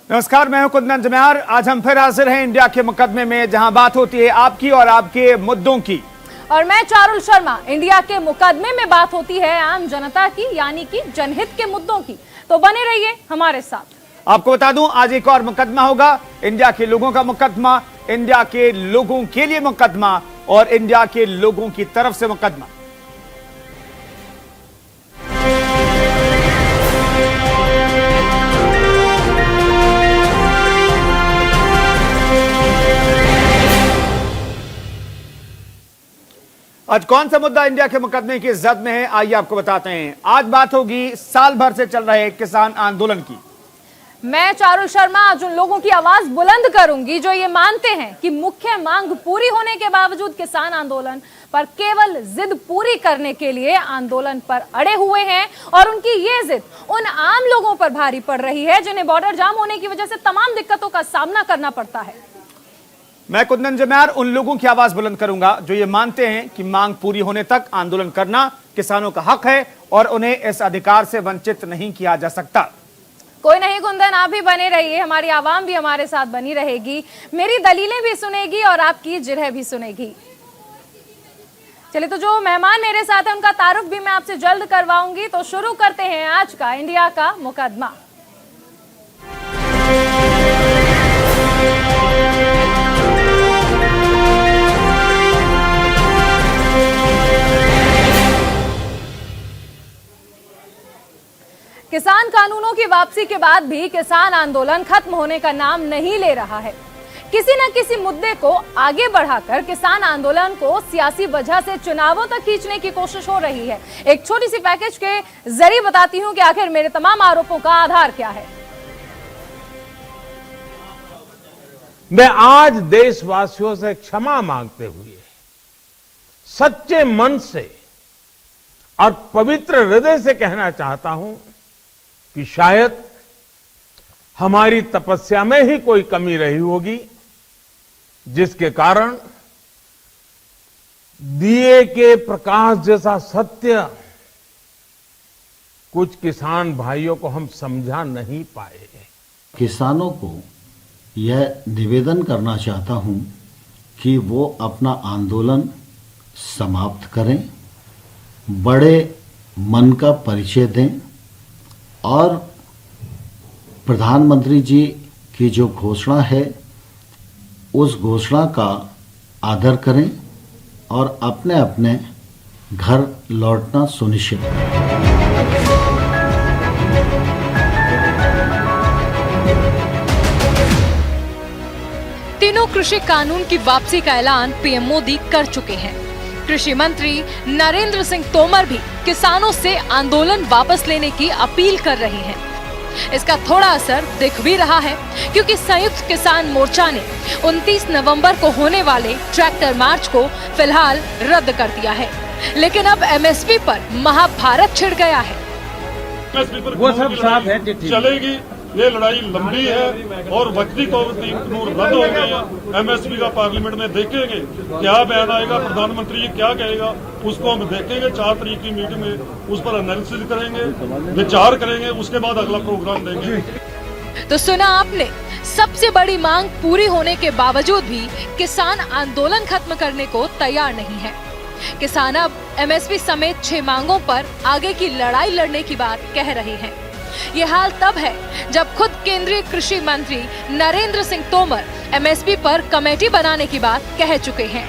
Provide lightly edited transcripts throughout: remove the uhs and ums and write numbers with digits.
नमस्कार, मैं हूं कुंदन जम्यार। आज हम फिर हाजिर हैं इंडिया के मुकदमे में, जहां बात होती है आपकी और आपके मुद्दों की। और मैं चारुल शर्मा। इंडिया के मुकदमे में बात होती है आम जनता की, यानी कि जनहित के मुद्दों की। तो बने रहिए हमारे साथ। आपको बता दूं, आज एक और मुकदमा होगा। इंडिया के लोगों का मुकदमा, इंडिया के लोगों के लिए मुकदमा और इंडिया के लोगों की तरफ से मुकदमा। आज कौन सा मुद्दा इंडिया के मुकदमे की जद में है, आइए आपको बताते हैं। आज बात होगी साल भर से चल रहे किसान आंदोलन की। मैं चारुल शर्मा आज उन लोगों की आवाज बुलंद करूंगी जो ये मानते हैं कि मुख्य मांग पूरी होने के बावजूद किसान आंदोलन पर केवल जिद पूरी करने के लिए आंदोलन पर अड़े हुए हैं, और उनकी ये जिद उन आम लोगों पर भारी पड़ रही है जिन्हें बॉर्डर जाम होने की वजह से तमाम दिक्कतों का सामना करना पड़ता है। मैं कुंदन जम्यार उन लोगों की आवाज बुलंद करूंगा जो ये मानते हैं कि मांग पूरी होने तक आंदोलन करना किसानों का हक है और उन्हें इस अधिकार से वंचित नहीं किया जा सकता। कोई नहीं कुंदन, आप भी बने रहिए, हमारी आवाम भी हमारे साथ बनी रहेगी, मेरी दलीलें भी सुनेगी और आपकी जिरह भी सुनेगी। चलिए, तो जो मेहमान मेरे साथ हैं उनका तारुफ भी मैं आपसे जल्द करवाऊंगी। तो शुरू करते हैं आज का इंडिया का मुकदमा। किसान कानूनों की वापसी के बाद भी किसान आंदोलन खत्म होने का नाम नहीं ले रहा है। किसी न किसी मुद्दे को आगे बढ़ाकर किसान आंदोलन को सियासी वजह से चुनावों तक खींचने की कोशिश हो रही है। एक छोटी सी पैकेज के जरिए बताती हूं कि आखिर मेरे तमाम आरोपों का आधार क्या है। मैं आज देशवासियों से क्षमा मांगते हुए सच्चे मन से और पवित्र हृदय से कहना चाहता हूं कि शायद हमारी तपस्या में ही कोई कमी रही होगी, जिसके कारण दिए के प्रकाश जैसा सत्य कुछ किसान भाइयों को हम समझा नहीं पाए। किसानों को यह निवेदन करना चाहता हूं कि वो अपना आंदोलन समाप्त करें, बड़े मन का परिचय दें और प्रधानमंत्री जी की जो घोषणा है उस घोषणा का आदर करें और अपने अपने घर लौटना सुनिश्चित करें। तीनों कृषि कानून की वापसी का ऐलान पीएम मोदी कर चुके हैं। कृषि मंत्री नरेंद्र सिंह तोमर भी किसानों से आंदोलन वापस लेने की अपील कर रहे हैं। इसका थोड़ा असर दिख भी रहा है, क्योंकि संयुक्त किसान मोर्चा ने 29 नवंबर को होने वाले ट्रैक्टर मार्च को फिलहाल रद्द कर दिया है। लेकिन अब एमएसपी पर महाभारत छिड़ गया है। वो सब साफ है, चलेगी। ये लड़ाई लंबी है और वक्ती कानून रद्द हो गए हैं। एमएसपी का पार्लियामेंट में देखेंगे क्या बयान आएगा, प्रधानमंत्री क्या कहेगा, उसको हम देखेंगे। 4 तारीख की मीटिंग में उस पर एनालिसिस करेंगे, विचार करेंगे, उसके बाद अगला प्रोग्राम देंगे। तो सुना आपने, सबसे बड़ी मांग पूरी होने के बावजूद भी किसान आंदोलन खत्म करने को तैयार नहीं है। किसान अब एमएसपी समेत 6 मांगों पर आगे की लड़ाई लड़ने की बात कह रहे हैं। ये हाल तब है जब खुद केंद्रीय कृषि मंत्री नरेंद्र सिंह तोमर एमएसपी पर कमेटी बनाने की बात कह चुके हैं।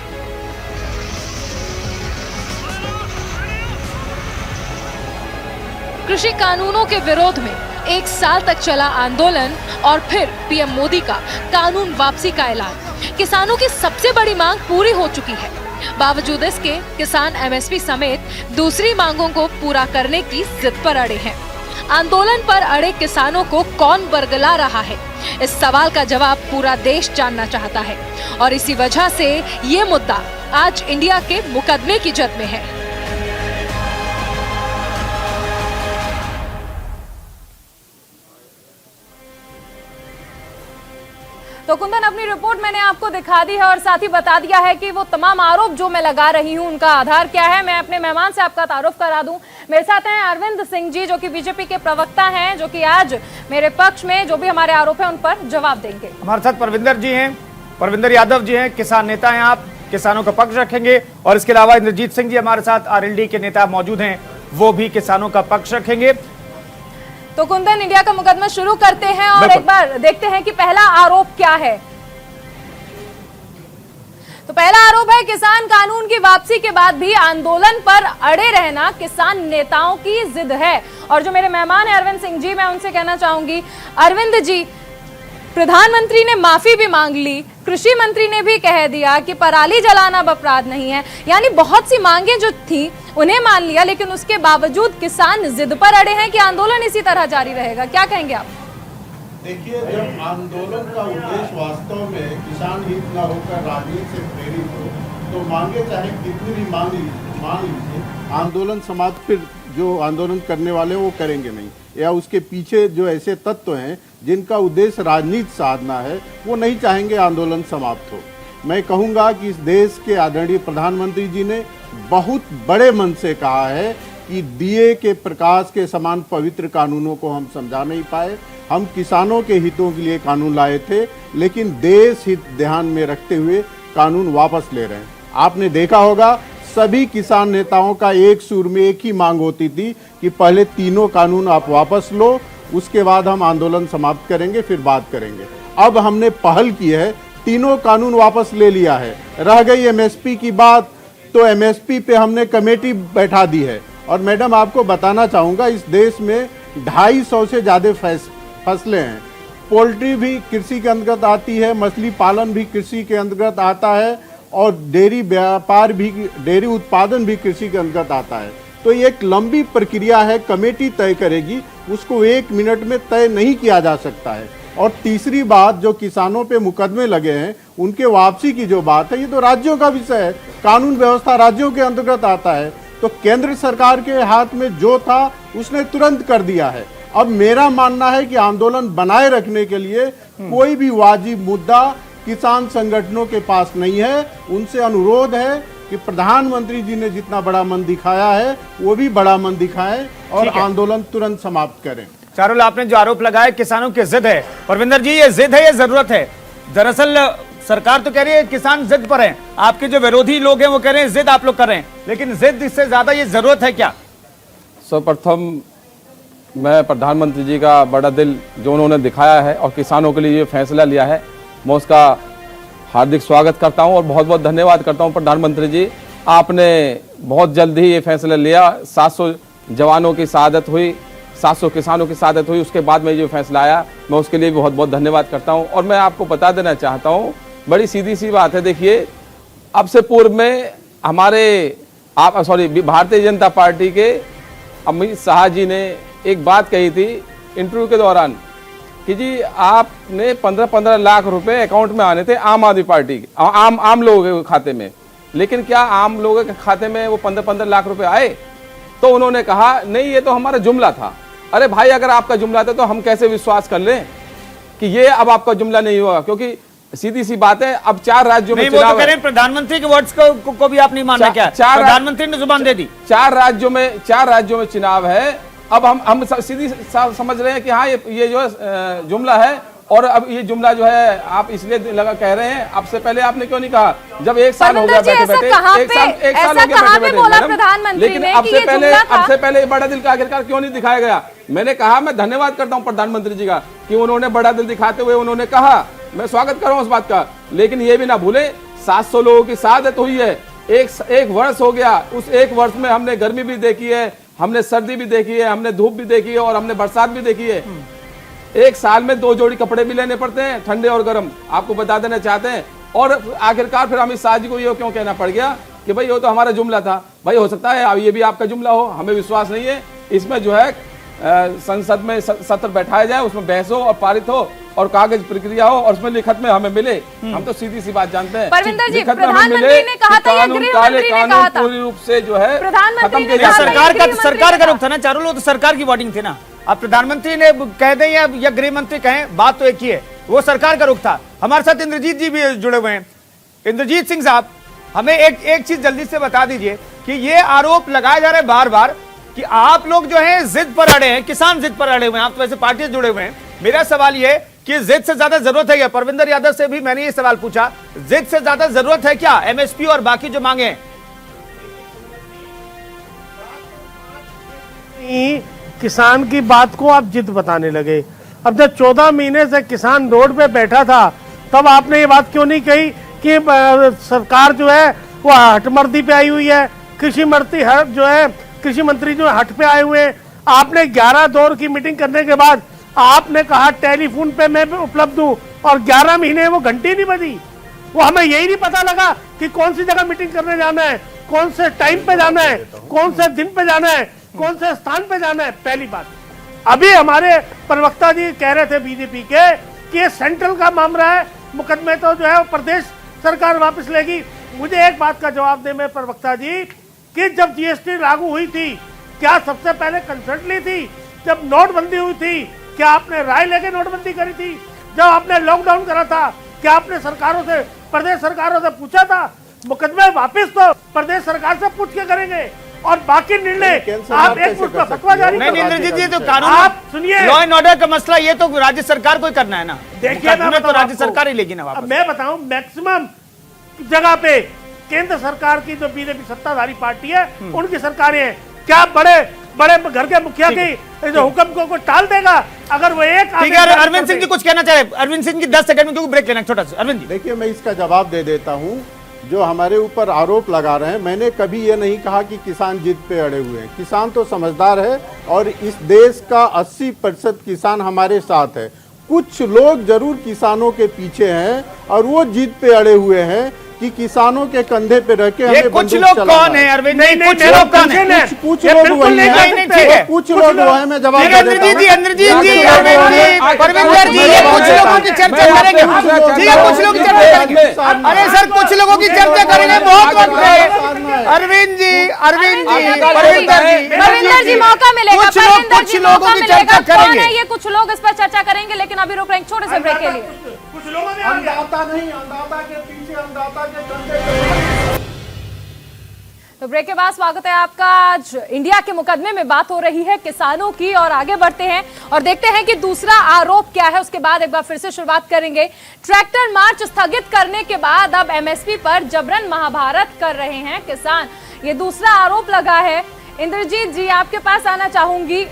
कृषि कानूनों के विरोध में 1 साल तक चला आंदोलन और फिर पीएम मोदी का कानून वापसी का ऐलान। किसानों की सबसे बड़ी मांग पूरी हो चुकी है। बावजूद इसके किसान एमएसपी समेत दूसरी मांगों को पूरा करने की जिद पर अड़े हैं। आंदोलन पर अड़े किसानों को कौन बरगला रहा है, इस सवाल का जवाब पूरा देश जानना चाहता है, और इसी वजह से ये मुद्दा आज इंडिया के मुकदमे की जद में है। तो कुंदन, अपनी रिपोर्ट मैंने आपको दिखा दी है और साथ ही बता दिया है कि वो तमाम आरोप जो मैं लगा रही हूं उनका आधार क्या है। मैं अपने मेहमान से आपका तारुफ करा दूं। मेरे साथ हैं अरविंद सिंह जी, जो कि बीजेपी के प्रवक्ता हैं, जो कि आज मेरे पक्ष में जो भी हमारे आरोप है उन पर जवाब देंगे। हमारे साथ परविंदर जी हैं, परविंदर यादव जी हैं, किसान नेता हैं, आप किसानों का पक्ष रखेंगे। और इसके अलावा इंद्रजीत सिंह जी हमारे साथ आरएलडी के नेता मौजूद हैं, वो भी किसानों का पक्ष रखेंगे। तो कुंदन, इंडिया का मुकदमा शुरू करते हैं और एक बार देखते हैं कि पहला आरोप क्या है। तो पहला आरोप है किसान कानून की वापसी के बाद भी आंदोलन पर अड़े रहना किसान नेताओं की जिद है। और जो मेरे मेहमान हैं अरविंद सिंह जी, मैं उनसे कहना चाहूंगी, अरविंद जी, प्रधानमंत्री ने माफी भी मांग ली, कृषि मंत्री ने भी कह दिया कि पराली जलाना अब अपराध नहीं है, यानी बहुत सी मांगे जो थी उन्हें मान लिया, लेकिन उसके बावजूद किसान जिद पर अड़े हैं कि आंदोलन इसी तरह जारी रहेगा। क्या कहेंगे आप? देखिए, जब आंदोलन का उद्देश्य वास्तव में किसान हित न होकर राजनीति से प्रेरित हो, तो मांगे चाहे कितनी भी मान लीजिए, आंदोलन समाप्त फिर जो आंदोलन करने वाले वो करेंगे नहीं, या उसके पीछे जो ऐसे तत्व हैं जिनका उद्देश्य राजनीति साधना है, वो नहीं चाहेंगे आंदोलन समाप्त हो। मैं कहूँगा कि इस देश के आदरणीय प्रधानमंत्री जी ने बहुत बड़े मन से कहा है कि दिए के प्रकाश के समान पवित्र कानूनों को हम समझा नहीं पाए। हम किसानों के हितों के लिए कानून लाए थे, लेकिन देश हित ध्यान में रखते हुए कानून वापस ले रहे हैं। आपने देखा होगा, सभी किसान नेताओं का एक सुर में एक ही मांग होती थी कि पहले तीनों कानून आप वापस लो, उसके बाद हम आंदोलन समाप्त करेंगे, फिर बात करेंगे। अब हमने पहल की है, तीनों कानून वापस ले लिया है। रह गई एमएसपी की बात, तो एमएसपी पे हमने कमेटी बैठा दी है। और मैडम, आपको बताना चाहूँगा, इस देश में 250 से ज़्यादा फसलें हैं। पोल्ट्री भी कृषि के अंतर्गत आती है, मछली पालन भी कृषि के अंतर्गत आता है, और डेयरी व्यापार भी, डेयरी उत्पादन भी कृषि के अंतर्गत आता है। तो ये एक लंबी प्रक्रिया है, कमेटी तय करेगी, उसको 1 मिनट में तय नहीं किया जा सकता है। और तीसरी बात, जो किसानों पे मुकदमे लगे हैं, उनके वापसी की जो बात है, ये तो राज्यों का विषय है, कानून व्यवस्था राज्यों के अंतर्गत आता है। तो केंद्र सरकार के हाथ में जो था उसने तुरंत कर दिया है। अब मेरा मानना है कि आंदोलन बनाए रखने के लिए कोई भी वाजिब मुद्दा किसान संगठनों के पास नहीं है। उनसे अनुरोध है कि प्रधानमंत्री जी ने जितना बड़ा मन दिखाया है, वो भी बड़ा मन दिखाएं और आंदोलन तुरंत समाप्त करें। चारुल, आपने जो आरोप लगाया किसानों की जिद है, परविंदर जी, ये जिद है, ये जरूरत है? दरअसल सरकार तो कह रही है किसान जिद पर हैं, आपके जो विरोधी लोग हैं वो कह रहे हैं जिद आप लोग कर रहे हैं, लेकिन जिद इससे ज्यादा ये जरूरत है क्या? सर्वप्रथम मैं प्रधानमंत्री जी का बड़ा दिल जो उन्होंने दिखाया है और किसानों के लिए ये फैसला लिया है, मैं उसका हार्दिक स्वागत करता हूं और बहुत बहुत धन्यवाद करता हूं। प्रधानमंत्री जी, आपने बहुत जल्द ही ये फैसला लिया। 700 जवानों की शहादत हुई, 700 किसानों की शहादत हुई, उसके बाद में ये फैसला आया, मैं उसके लिए बहुत बहुत धन्यवाद करता हूं। और मैं आपको बता देना चाहता हूं, बड़ी सीधी सी बात है। देखिए, अब से पूर्व में भारतीय जनता पार्टी के अमित शाह जी ने एक बात कही थी इंटरव्यू के दौरान कि जी आपने 15-15 लाख रुपए अकाउंट में आने थे आम आदमी पार्टी के, आम लोगों के खाते में, लेकिन क्या आम लोगों के खाते में वो 15-15 लाख रुपए आए? तो उन्होंने कहा नहीं, ये तो हमारा जुमला था। अरे भाई, अगर आपका जुमला था तो हम कैसे विश्वास कर लें कि ये अब आपका जुमला नहीं होगा? क्योंकि सीधी सी बात है, अब 4 राज्यों में चुनाव है। प्रधानमंत्री के वर्ड्स को भी आप नहीं मानना क्या? प्रधानमंत्री ने जुबान दे दी। 4 राज्यों में चुनाव है। अब हम सीधी समझ रहे हैं कि हाँ, ये जो जुमला है, और अब ये जुमला जो है आप इसलिए लगा कह रहे हैं। आपसे पहले आपने क्यों नहीं कहा? जब 1 साल हो गया बैठे बैठे, एक साल हो गया बैठे बैठे, लेकिन अब से पहले बड़ा दिल का आखिरकार क्यों नहीं दिखाया गया? मैंने कहा, मैं धन्यवाद करता हूं प्रधानमंत्री जी का कि उन्होंने बड़ा दिल दिखाते हुए उन्होंने कहा, मैं स्वागत कर रहा हूं उस बात का। लेकिन ये भी ना भूले, 700 लोगों की शहादत हुई है, एक वर्ष हो गया। उस 1 वर्ष में हमने गर्मी भी देखी है, हमने सर्दी भी देखी है, हमने धूप भी देखी है और हमने बरसात भी देखी है। 1 साल में 2 जोड़ी कपड़े भी लेने पड़ते हैं, ठंडे और गर्म, आपको बता देना चाहते हैं। और आखिरकार फिर अमित शाह जी को ये क्यों कहना पड़ गया कि भाई ये तो हमारा जुमला था? भाई हो सकता है ये भी आपका जुमला हो, हमें विश्वास नहीं है। इसमें जो है संसद में सत्र बैठाया जाए, उसमें बहस हो और पारित हो और कागज प्रक्रिया हो और उसमें लिखित में हमें मिले। हम तो सीधी सी बात जानते हैं, लिखित में हमें मिले कि कानून पूरी रूप से जो है खत्म किया जाए। सरकार का रुख था ना चारुल, वो तो सरकार की वोटिंग थी ना। अब प्रधानमंत्री ने कह दें या गृह मंत्री कहें, बात तो एक ही है, वो सरकार का रुख था। हमारे साथ इंद्रजीत जी भी जुड़े हुए हैं। इंद्रजीत सिंह साहब, हमें एक चीज जल्दी से बता दीजिए कि ये आरोप लगाए जा रहे हैं बार बार कि आप लोग जो है जिद पर अड़े हैं, किसान जिद पर अड़े हुए हैं, आप तो वैसे पार्टी से जुड़े हुए हैं। मेरा सवाल ये कि जिद से ज्यादा जरूरत है क्या? परविंदर यादव से भी मैंने ये सवाल पूछा, जिद से ज्यादा जरूरत है क्या एमएसपी और बाकी जो मांगे हैं? किसान की बात को आप जिद बताने लगे। अब जब 14 महीने से किसान रोड पे बैठा था, तब आपने ये बात क्यों नहीं कही कि सरकार जो है वो हटमर्दी पे आई हुई है, कृषि मंत्री जो है कृषि मंत्री जो हट पे आए हुए हैं। आपने 11 दौर की मीटिंग करने के बाद आपने कहा टेलीफोन पे मैं उपलब्ध हूँ, और 11 महीने वो घंटी नहीं बजी। वो हमें यही नहीं पता लगा कि कौन सी जगह मीटिंग करने जाना है, कौन से टाइम पे जाना है, कौन से दिन पे जाना है, कौन से स्थान पे जाना है। पहली बात, अभी हमारे प्रवक्ता जी कह रहे थे बीजेपी के कि ये सेंट्रल का मामला है, मुकदमे तो जो है वो प्रदेश सरकार वापस लेगी। मुझे एक बात का जवाब दे मेरे प्रवक्ता जी कि जब जीएसटी लागू हुई थी, क्या सबसे पहले कंसल्ट ली थी? जब नोटबंदी हुई थी, क्या आपने राय लेके नोटबंदी करी थी? जब आपने लॉकडाउन करा था, क्या आपने सरकारों से, प्रदेश सरकारों से पूछा था? मुकदमे वापस तो प्रदेश सरकार से पूछ के करेंगे, और बाकी निर्णय आप एक फतवा जारी नहीं इंद्रजीत जी, तो कानून, आप सुनिए, लॉ एंड ऑर्डर का मसला ये तो राज्य सरकार को ही करना है ना। देखिए मैं तो राज्य सरकार ही लेगी ना वापस। मैं बताऊं, मैक्सिमम जगह पे केंद्र सरकार की जो बीजेपी सत्ताधारी पार्टी है उनकी सरकारें हैं। क्या बड़े बड़े घर के मुखिया की जो हुक्म को टाल देगा? अगर वो एक ठीक है, अरविंद सिंह जी कुछ कहना चाहे? अरविंद सिंह जी 10 सेकंड में क्योंकि ब्रेक लेना है छोटा सा। अरविंद जी देखिए, मैं इसका जवाब दे देता हूं। जो हमारे ऊपर आरोप लगा रहे हैं, मैंने कभी ये नहीं कहा कि किसान जिद पे अड़े हुए हैं। किसान तो समझदार है और इस देश का 80% किसान हमारे साथ है। कुछ लोग जरूर किसानों के पीछे हैं और वो जिद पे अड़े हुए हैं कि किसानों के कंधे पे रख के हमें कुछ लोग कौन है अरविंद? नहीं, कुछ लोग कौन है? कुछ लोग वही हैं, कुछ लोग वो है। मैं जवाब दे देता हूं। इंद्रजीत जी, अरविंद जी, परविंदर जी, ये कुछ लोगों की चर्चा करेंगे। ठीक है, कुछ लोग चर्चा करेंगे। अरे सर, कुछ लोगों की चर्चा करेंगे, बहुत वक्त है। अरविंद जी, परविंदर जी, मौका मिलेगा। कुछ लोगों की चर्चा करेंगे। ये कुछ लोग इस पर चर्चा करेंगे, लेकिन अभी रुक रहे हैं छोटे से ब्रेक के लिए। कुछ लोगों ने अंदाता नहीं, अंदाता के पीछे, अंदाता के कंधे पे। तो ब्रेक के बाद स्वागत है आपका। आज इंडिया के मुकदमे में बात हो रही है किसानों की, और आगे बढ़ते हैं और देखते हैं कि दूसरा आरोप क्या है। उसके बाद एक बार फिर से शुरुआत करेंगे। ट्रैक्टर मार्च स्थगित करने के बाद अब एमएसपी पर जबरन महाभारत कर रहे हैं किसान, ये दूसरा आरोप लगा है। इंद्रजीत जी, आपके पास आना चाहूंगी,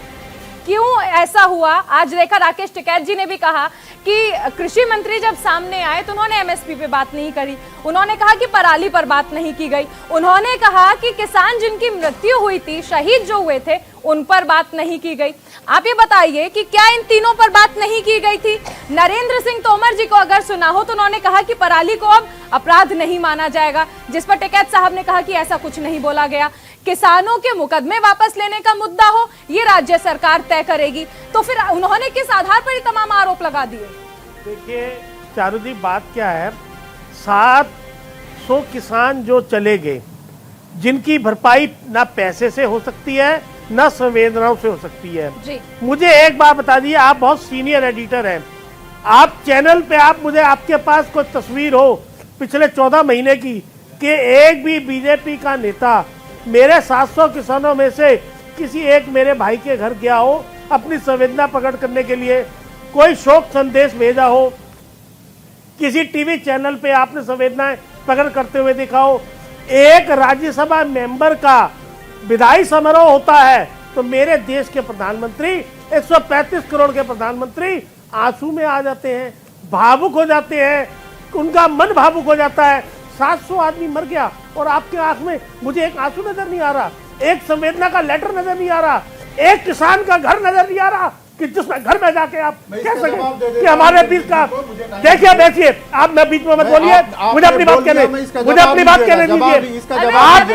क्यों ऐसा हुआ? आज देखा राकेश टिकैत जी ने भी कहा कि कृषि मंत्री जब सामने आए तो उन्होंने एमएसपी पे बात नहीं करी, उन्होंने कहा कि पराली पर बात नहीं की गई, उन्होंने कहा कि किसान जिनकी मृत्यु हुई थी, शहीद जो हुए थे, उन पर बात नहीं की गई। आप ये बताइए कि क्या इन तीनों पर बात नहीं की गई थी? नरेंद्र सिंह तोमर जी को अगर सुना हो तो उन्होंने कहा कि पराली को अब अपराध नहीं माना जाएगा, जिस पर टिकैत साहब ने कहा कि ऐसा कुछ नहीं बोला गया। किसानों के मुकदमे वापस लेने का मुद्दा हो, ये राज्य सरकार तय करेगी। तो फिर उन्होंने किस आधार पर ये तमाम आरोप लगा दिए? देखिए चारू जी, बात क्या है, 700 किसान जो चले गए, जिनकी भरपाई ना पैसे से हो सकती है ना संवेदनाओं से हो सकती है जी। मुझे एक बात बता दीजिए, आप बहुत सीनियर एडिटर हैं, आप चैनल पे आप मुझे, आपके पास कोई तस्वीर हो पिछले 14 महीने की कि एक भी बीजेपी का नेता मेरे 700 किसानों में से किसी एक मेरे भाई के घर गया हो, अपनी संवेदना प्रकट करने के लिए कोई शोक संदेश भेजा हो, किसी टीवी चैनल पे आपने संवेदनाएं प्रकट करते हुए देखा हो? एक राज्यसभा मेंबर का विदाई समारोह होता है तो मेरे देश के प्रधानमंत्री, 135 करोड़ के प्रधानमंत्री आंसू में आ जाते हैं, भावुक हो जाते हैं, उनका मन भावुक हो जाता है। 700 आदमी मर गया और आपके आंख में मुझे एक आंसू नजर नहीं आ रहा, एक संवेदना का लेटर नजर नहीं आ रहा, एक किसान का घर नजर नहीं आ रहा कि जिसमें घर में जाके आप कह सके कि हमारे बीच का। देखिए बैठिए आप, मैं बीच में मत बोलिए, मुझे अपनी बात कहने दीजिए। आप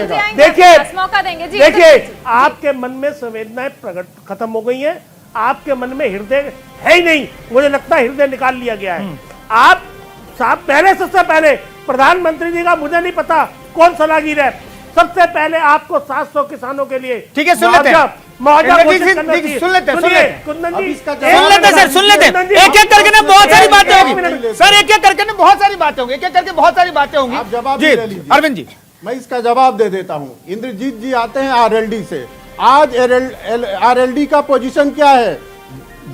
देखिए, आपके मन में संवेदनाएं प्रकट खत्म हो गई हैं, आपके मन में हृदय है ही नहीं, मुझे लगता है हृदय निकाल लिया गया है। आप साहब पहले, सबसे पहले प्रधानमंत्री जी का मुझे नहीं पता कौन सलाहगीर है, सबसे पहले आपको 700 किसानों के लिए ठीक है, सुन लेते हैं। मुआवजा इंद्रजीत घोषित करना जी, चाहिए। सुन लेते सुनिए, सुन कुंदन जी, सुन लेते सर, सुन लेते एक एक करके ना बहुत सारी बातें होंगी सर, एक एक करके ना बहुत सारी बातें होंगी, एक एक करके बहुत सारी बातें होंगी। आप जवाब जी भी ले लीजिए। अरविंद जी, मैं इसका जवाब दे देता हूं। इंद्रजीत जी आते हैं आरएलडी से। आज आरएलडी का पोजीशन क्या है?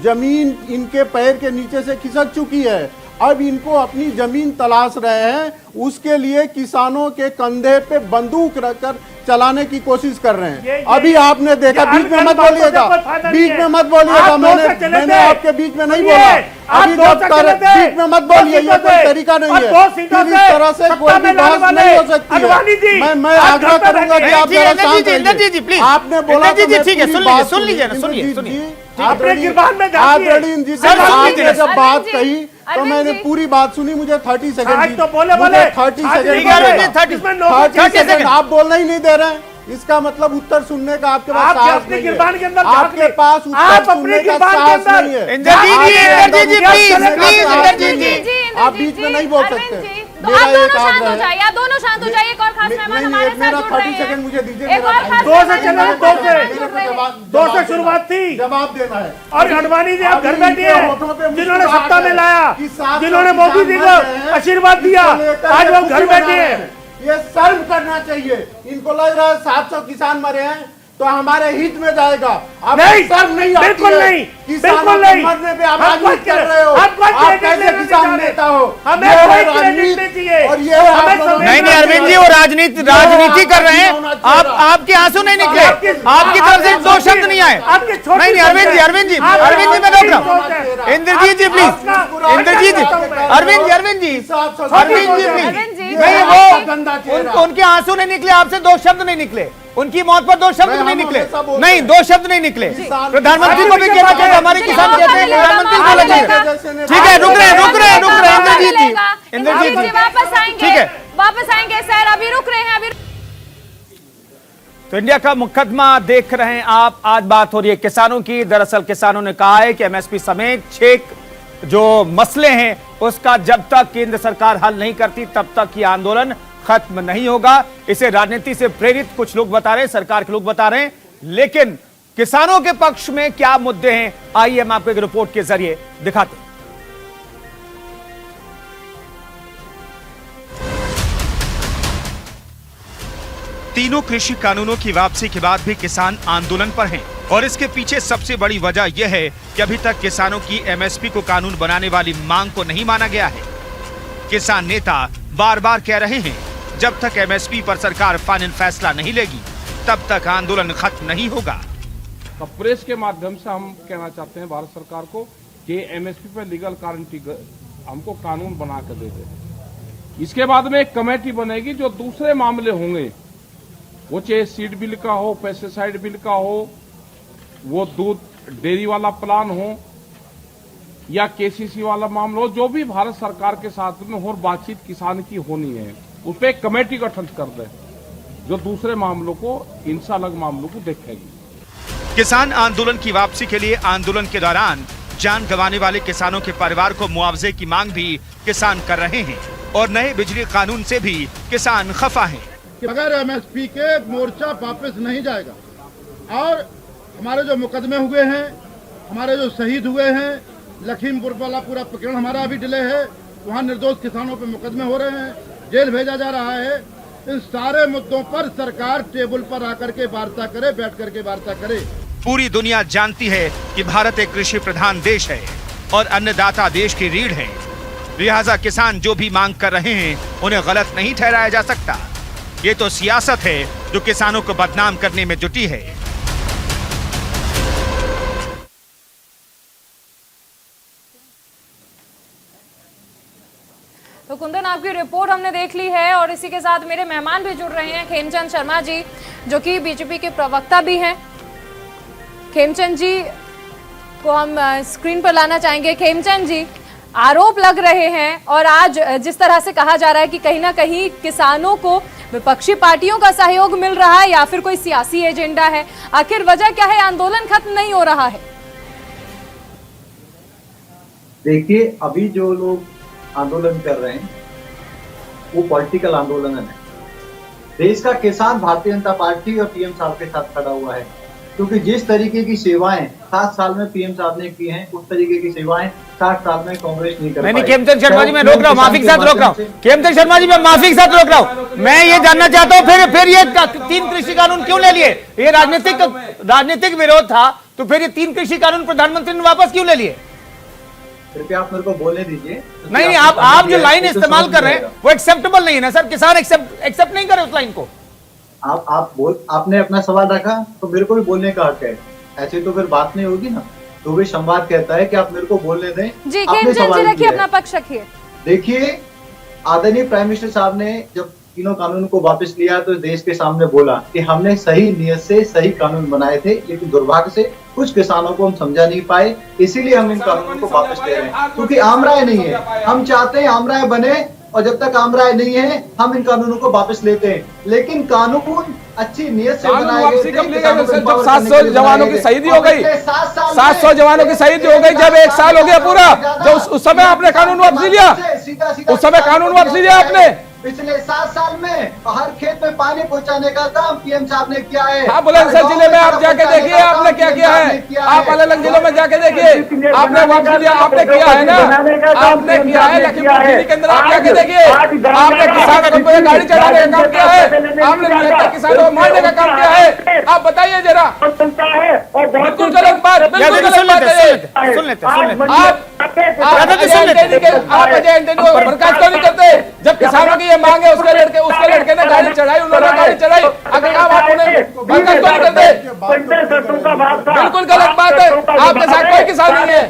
जमीन इनके पैर के नीचे से खिसक चुकी है। अब इनको अपनी जमीन तलाश रहे हैं, उसके लिए किसानों के कंधे पे बंदूक रखकर चलाने की कोशिश कर रहे हैं। अभी आपने देखा, बीच में मत बोलिएगा, बीच में मत बोलिएगा, मैंने आपके बीच में नहीं बोला। अभी जब बीच में मत बोलिए, ये कोई तरीका नहीं है। फिर इस तरह से कोई भी बहस नहीं हो सकती है। मैं आग्रह करूंगा कि आप जरा शांत रहिए। आपने बोला तो मैं ठीक है, पूरी सुन बात लीजिए ना, सुनिए। सुनिए। आपने गिरबान में जाती है। आदरणीय जी से सर, सुन आपने लीजिए। जब बात कही तो अरविंद मैंने जी। पूरी बात सुनी। मुझे 30 सेकंड आज तो बोले 30 आज सेकंड नहीं है, बोले। अरविंद जी, 30 इसमें नौकरी 30 सेकंड। सेकंड आप बोलना ही नहीं दे रहे हैं। इसका मतलब उत्तर सुनने का आपके पास आप साहस अपनी नहीं गिरबान के है। अंदर झांक आपके ले। पास आप उत्तर अपनी सुनने का गिरबान के साहस अंदर नहीं है। इंद्रजीत जी, इंद्रजीत जी, प्लीज प्लीज इंद्रजीत जी, आप बीच में नहीं बोल सकते। तो आप दोनों शांत हो जाइए, आप दोनों शांत हो जाइए। एक और खास मेहमान हमारे साथ जुड़ रहे 30 हैं। सेकंड मुझे दीजिए। एक और खास दो से मेहमान चलो, हमारे दो साथ से। जुड़ रहे हैं। दो से शुरुआत थी। जवाब देना है। और अडवाणी जी आप घर अभी बैठे इनके होठों पे हैं, जिन्होंने मुस्कुराहट सत्ता में है लाया, कि 700 जिन्होंने मोदी जी किसान को मर रहे हैं, आशीर्वाद दिया, इसको लेकर आज ये वो घर खुशी बैठे मना रहे हैं। ये शर्म करना चाहिए। इनको लग रहा है 700 किसान मरे हैं तो हमारे हित में जाएगा। अब नहीं, शर्म नहीं आती बिल्कुल है। नहीं, किसानों बिल्कुल के नहीं। मरने पे आप हम राजनीति कोई कर रहे हो। हम कोई आप क्रेडिट कैसे लेना किसान नहीं नेता हो? हमें ये है कोई क्रेडिट राजनीति नहीं चाहिए। और ये है हमें आप लोगों नहीं नहीं अरविंद जी, वो राजनीति कर रहे हैं। आपके आंसू नहीं निकले, आपकी तरफ से दो शब्द नहीं आए। नहीं नहीं अरविंद जी, अरविंद जी, अरविंद जी, मैं रोक रहा हूँ। Indrajit ji please, Indrajit ji, Arvind ji, Arvind ji, Arvind ji please. नहीं वो उनके आंसू नहीं निकले, आपसे दो शब्द नहीं निकले, उनकी मौत पर दो शब्द नहीं निकले। नहीं, दो शब्द नहीं निकले। प्रधानमंत्री को भी कहना चाहिए, हमारे किसान कहते हैं प्रधानमंत्री को बोलना चाहिए। ठीक है, रुक रहे इंद्रजीत जी, इंद्रजीत जी वापस आएंगे, ठीक है, वापस आएंगे सर, अभी रुक रहे हैं, अभी। तो इंडिया का मुकदमा देख रहे हैं आप। आज बात हो रही है किसानों की। दरअसल किसानों ने कहा है कि एमएसपी समेत 6 जो मसले हैं उसका जब तक केंद्र सरकार हल नहीं करती तब तक ये आंदोलन खत्म नहीं होगा। इसे राजनीति से प्रेरित कुछ लोग बता रहे हैं, सरकार के लोग बता रहे हैं, लेकिन किसानों के पक्ष में क्या मुद्दे हैं, आइए हम आपको एक रिपोर्ट के जरिए दिखाते हैं। तीनों कृषि कानूनों की वापसी के बाद भी किसान आंदोलन पर हैं और इसके पीछे सबसे बड़ी वजह यह है कि अभी तक किसानों की एमएसपी को कानून बनाने वाली मांग को नहीं माना गया है। किसान नेता बार बार कह रहे हैं जब तक एमएसपी पर सरकार फाइनल फैसला नहीं लेगी तब तक आंदोलन खत्म नहीं होगा। तो प्रेस के माध्यम से हम कहना चाहते हैं भारत सरकार को कि एमएसपी पर लीगल गारंटी हमको कानून बना कर दे दे। इसके बाद में एक कमेटी बनेगी जो दूसरे मामले होंगे, वो चाहे सीड बिल का हो, पेस्टिसाइड बिल का हो, वो दूध डेयरी वाला प्लान हो या केसीसी वाला मामला हो, जो भी भारत सरकार के साथ में और बातचीत किसान की होनी है उस पर एक कमेटी गठन कर दे जो दूसरे मामलों को, इनसे अलग मामलों को देखेगी। किसान आंदोलन की वापसी के लिए आंदोलन के दौरान जान गंवाने वाले किसानों के परिवार को मुआवजे की मांग भी किसान कर रहे हैं और नए बिजली कानून से भी किसान खफा हैं। अगर एमएसपी के मोर्चा वापस नहीं जाएगा और हमारे जो मुकदमे हुए हैं, हमारे जो शहीद हुए हैं, लखीमपुर वाला पूरा प्रकरण हमारा अभी डिले है, वहाँ निर्दोष किसानों पे मुकदमे हो रहे हैं, जेल भेजा जा रहा है। इन सारे मुद्दों पर सरकार टेबल पर आकर के वार्ता करे, बैठ करके वार्ता करे। पूरी दुनिया जानती है कि भारत एक कृषि प्रधान देश है और अन्नदाता देश की रीढ़ है, लिहाजा किसान जो भी मांग कर रहे हैं उन्हें गलत नहीं ठहराया जा सकता। ये तो सियासत है जो किसानों को बदनाम करने में जुटी है। तो कुंदन, आपकी रिपोर्ट हमने देख ली है और इसी के साथ मेरे मेहमान भी जुड़ रहे हैं, खेमचंद शर्मा जी जो कि बीजेपी के प्रवक्ता भी हैं। खेमचंद जी को हम स्क्रीन पर लाना चाहेंगे। खेमचंद जी, आरोप लग रहे हैं और आज जिस तरह से कहा जा रहा है कि कहीं ना कहीं किसानों को विपक्षी पार्टियों का सहयोग मिल रहा है या फिर कोई सियासी एजेंडा है, आखिर वजह क्या है, आंदोलन खत्म नहीं हो रहा है? देखिए, अभी जो लोग आंदोलन कर रहे हैं वो पॉलिटिकल आंदोलन है। देश का किसान भारतीय जनता पार्टी और पीएम साहब के साथ खड़ा हुआ है। क्योंकि जिस तरीके की सेवाएं 7 साल में पीएम साहब ने की हैं, उस तरीके की सेवाएं 60 साल में कांग्रेस नहीं कर पाई। नहीं, खेमचंद शर्मा जी मैं रोक रहा हूँ, माफी के साथ रोक रहा हूँ। खेमचंद शर्मा जी मैं माफी के साथ रोक रहा हूँ। मैं ये जानना चाहता हूँ फिर ये 3 कृषि कानून क्यों ले लिए? ये राजनीतिक विरोध था, तो फिर ये 3 कृषि कानून प्रधानमंत्री ने वापस क्यों ले लिए? कृपया आप मेरे को बोलने दीजिए। नहीं, आप जो लाइन इस्तेमाल कर रहे हैं वो एक्सेप्टेबल नहीं है ना सर। किसान एक्सेप्ट नहीं करे उस लाइन को। आपने अपना सवाल रखा तो मेरे को भी बोलने का हक है, ऐसे तो फिर बात नहीं होगी ना। तो भी संवाद कहता है कि आप मेरे को बोलने दें। जी खेमचंद जी रखिए अपना पक्ष रखिए। देखिए, आदरणीय प्राइम मिनिस्टर साहब ने जब तीनों कानून को वापस लिया तो देश के सामने बोला कि हमने सही नियत से सही कानून बनाए थे, लेकिन दुर्भाग्य से कुछ किसानों को हम समझा नहीं पाए, इसीलिए हम इन कानूनों को वापस ले रहे हैं। क्योंकि आम राय नहीं है, हम चाहते हैं आम राय बने, और जब तक आम राय नहीं है हम इन कानूनों को वापस लेते हैं। लेकिन कानून अच्छी नियत से बनाए गए। जब 700 जवानों की शहीदी हो गई, 700 जवानों की शहीदी हो गई, जब 1 साल हो गया पूरा, जब उस समय आपने कानून वापस लिया, उस समय कानून वापस लिया आपने। पिछले 7 साल में हर खेत में पानी पहुंचाने का काम पीएम साहब ने किया है। आप बुलंदशहर जिले में आप जाके देखिए आपने क्या किया है। आप अलग अलग जिलों में जाके देखिए, आपने वापस लिया, आपने किया है ना, आपने किया है। लखीमपुर के अंदर आप जाके देखिए, आपने किसानों को गाड़ी चढ़ाने का काम किया है, आपने किसानों को मारने का काम किया है। आप बताइए जरा। बिल्कुल गलत बात, बिल्कुल गलत बात है। सुन लेते आप अजय एंटनी को बर्खास्त क्यों नहीं करते? जब किसानों की ये मांग है, उसके लड़के ने गाड़ी चढ़ाई, उन्होंने गाड़ी चढ़ाई, अगर आप उन्हें बर्खास्त क्यों नहीं करते? बिल्कुल गलत बात है। आपके साथ कोई किसान नहीं है।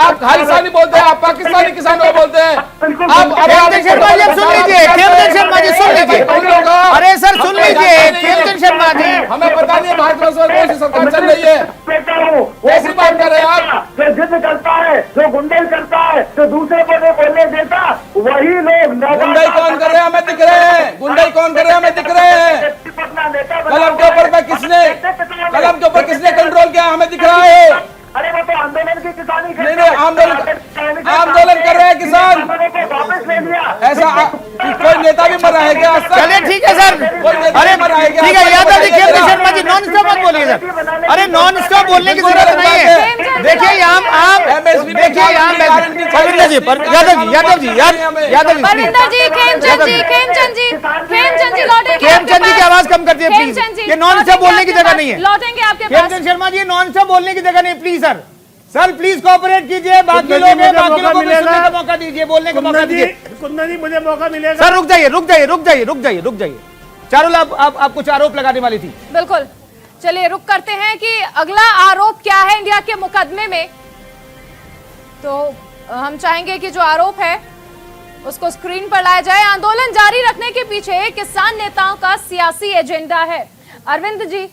आप खालिस्तानी बोलते हैं, आप पाकिस्तानी किसानों को बोलते हैं। खेमचंद शर्मा जी सुन लीजिए, खेमचंद शर्मा जी सुन लीजिए। अरे सर सुन लीजिए खेमचंद शर्मा जी, हमें पता नहीं भारत में कौन सी सरकार चल रही है, कैसी बात कर रहे हैं आप? जो जिद करता है, जो गुंडई करता है, जो दूसरे को नहीं बोलने देता, वही लोग गुंडाई कौन कर रहे हैं? हमें दिख रहे हैं। गुंडाई कौन कर रहे हैं? हमें दिख रहे हैं। कलम के ऊपर किसने कंट्रोल किया? हमें दिख रहा है। अरे वो तो आंदोलन की किसानी नहीं, आंदोलन कर रहे हैं किसान। वापस ले लिया। ऐसा कोई नेता भी मरा है क्या? चलिए ठीक है सर। अरे ठीक है यादव जी, खेमचंद शर्मा जी नॉन स्टॉप मत बोलिए सर। अरे नॉन स्टॉप बोलने की जरूरत नहीं है। देखिए यहाँ आप देखिए यहाँ परविंदर जी, यादव जी खेमचंद जी की आवाज कम कर दिए प्लीज। ये नॉन स्टॉप बोलने की जगह नहीं है। लौटेंगे आपके पास। खेमचंद शर्मा जी नॉन स्टॉप बोलने की जगह नहीं, प्लीज सर प्लीज कोऑपरेट कीजिए। बाकी लोग हैं, बाकी लोगों को सुनने का मौका दीजिए, बोलने का मौका दीजिए। कुंदन जी मुझे मौका मिलेगा। सर रुक जाइए। चारुल आप कुछ आरोप लगाने वाली थी। बिल्कुल, चलिए रुक करते हैं कि अगला आरोप क्या है इंडिया के मुकदमे में। तो हम चाहेंगे कि जो आरोप है उसको स्क्रीन पर लाया जाए। आंदोलन जारी रखने के पीछे किसान नेताओं का सियासी एजेंडा है। अरविंद जी,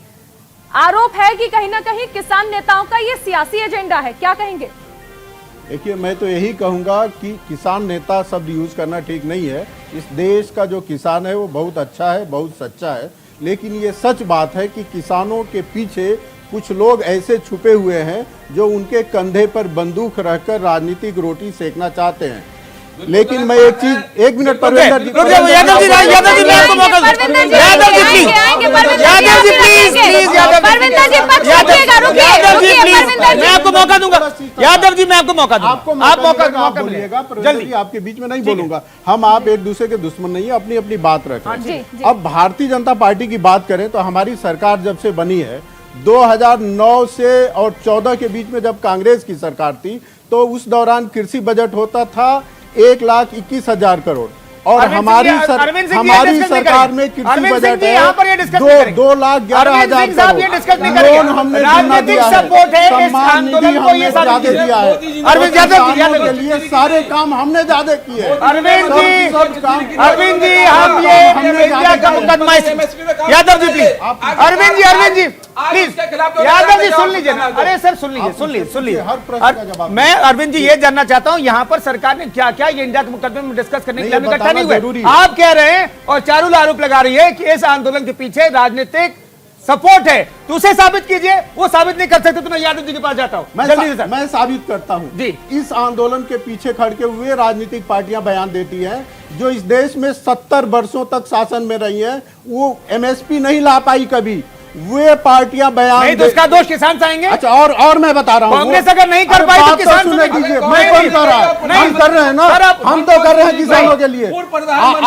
आरोप है कि कहीं ना कहीं किसान नेताओं का ये सियासी एजेंडा है, क्या कहेंगे? देखिए, मैं तो यही कहूंगा कि किसान नेता शब्द यूज करना ठीक नहीं है। इस देश का जो किसान है वो बहुत अच्छा है, बहुत सच्चा है, लेकिन ये सच बात है कि किसानों के पीछे कुछ लोग ऐसे छुपे हुए हैं जो उनके कंधे पर बंदूक रखकर राजनीतिक रोटी सेकना चाहते हैं। लेकिन मैं एक चीज, 1 मिनट परविंदर जी, यादव जी मैं आपको मौका दूं। यादव जी प्लीज, मैं आपको मौका दूंगा। यादव जी मैं आपको मौका दूंगा। आप मौका बोलिएगा, जल्दी आपके बीच में नहीं बोलूंगा। हम आप एक दूसरे के दुश्मन नहीं है, अपनी अपनी बात रखें। अब भारतीय जनता पार्टी की बात करें तो हमारी सरकार जब से बनी है, 2009 से और 14 के बीच में जब कांग्रेस की सरकार थी, तो उस दौरान कृषि बजट होता था 1,21,000 करोड़, और हमारी सरकार में कृषि बजट है 2,11,000 करोड़। लोन हमने जितना दिया है, सम्मान निधि हमने ज्यादा दिया है, किसानों के लिए सारे काम हमने ज्यादा किए। अरविंद जी हम ये इंडिया का मुकदमा, यादव जी प्लीज, अरविंद जी प्लीज, यादव जी सुन लीजिए। अरे सर सुन लीजिए। हर प्रश्न का जवाब। मैं अरविंद जी ये जानना चाहता हूँ, यहाँ पर सरकार ने क्या क्या ये इंडिया के मुकदमे में डिस्कस करने के लिए इकट्ठा नहीं हुए। आप कह रहे हैं और चारुल आरोप लगा रही है कि इस आंदोलन के पीछे राजनीतिक सपोर्ट है, तो उसे साबित कीजिए। वो साबित नहीं कर सकते तो मैं यादव जी के पास जाता हूँ। मैं साबित करता हूँ जी। इस आंदोलन के पीछे खड़के हुए राजनीतिक पार्टियां बयान देती हैं जो इस देश में 70 वर्षों तक शासन में रही हैं, वो एमएसपी नहीं ला पाई कभी। वे पार्टियां बयान नहीं तो उसका दोष किसान चाहेंगे। अच्छा, और मैं बता रहा हूँ, कांग्रेस अगर नहीं कर पाई तो किसान सुने कीजिए, मैं कौन कर रहा है, हम कर रहे हैं ना, हम तो कर रहे हैं किसानों के लिए।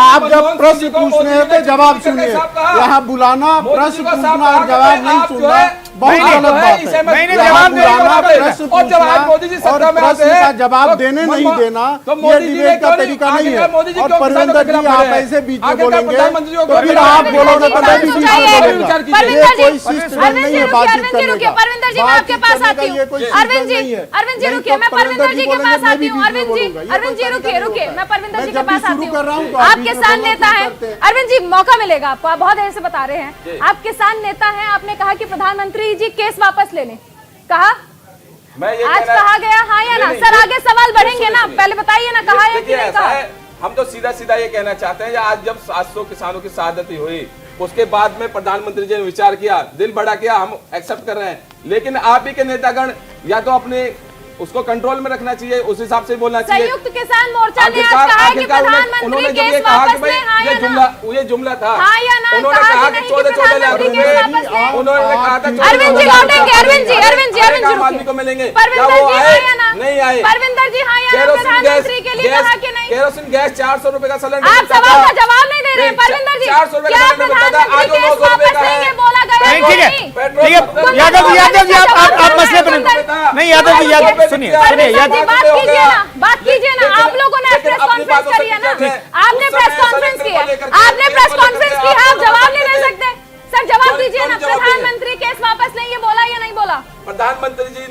आप जब प्रश्न पूछने हैं तो जवाब सुनिए, यहाँ बुलाना, प्रश्न पूछना और जवाब नहीं सुनना बहुत गलत बात है। नहीं जवाब का जवाब देने नहीं देना ये डिबेट का तरीका नहीं है। और परविंदर जी आप ऐसे बीच में बोलेंगे तो फिर आप बोलोगे तो मैं भी बीच में बोलूंगा। ये कोई सिस्टम नहीं है बातचीत करने का। परविंदर जी मैं आपके पास आती हूँ। अरविंद जी रुकिए, मैं परविंदर जी के पास आती हूँ। अरविंद जी रुकिए, मैं परविंदर जी के पास आती हूँ। आप किसान नेता हैं अरविंद जी, मौका मिलेगा आपको, आप बहुत देर से बता रहे हैं आप किसान नेता हैं। आपने कहा कि प्रधानमंत्री जी केस वापस ले लें, कहा आज कहा गया, हाँ या ना? सर आगे सवाल बढ़ेंगे ना, पहले बताइए ना, कहा है कि नहीं कहा? हम तो सीधा सीधा ये कहना चाहते हैं, आज जब 700 किसानों की शहादत हुई उसके बाद में प्रधानमंत्री जी ने विचार किया, दिल बड़ा किया, हम एक्सेप्ट कर रहे हैं, लेकिन आप ही के नेतागण या तो अपने उसको कंट्रोल में रखना चाहिए, उस हिसाब से बोलना चाहिए। संयुक्त किसान मोर्चा ने आज कहा है कि प्रधानमंत्री केस वापस लें, हाँ या ना? ये जुमला था, हाँ या ना? उन्होंने कहा कि 14-14 लाख रुपए उन्होंने कहा था। अरविंद जी लौटेंगे, अरविंद जी आम आदमी को मिलेंगे, परविंदर जी हाँ या ना? नहीं आए। परविंदर जी हाँ या ना? प्रधानमंत्री के लिए कहा कि नहीं? केरोसिन गैस 400 रुपए का सिलेंडर, आप सवाल का जवाब नहीं दे रहे हैं परविंदर जी। 400 रुपए क्या प्रधानमंत्री केस वापस लेंगे बोला गया? ठीक है यादव जी आप मसले पर नहीं, यादव जी सुनिए बात कीजिए ना, आप लोगों ने प्रेस कॉन्फ्रेंस करी है ना, आपने प्रेस कॉन्फ्रेंस की है, आपने प्रेस कॉन्फ्रेंस की है, आप जवाब नहीं दे सकते। सर जवाब दीजिए ना, प्रधानमंत्री केस वापस लें, ये बोला या नहीं बोला? प्रधानमंत्री जी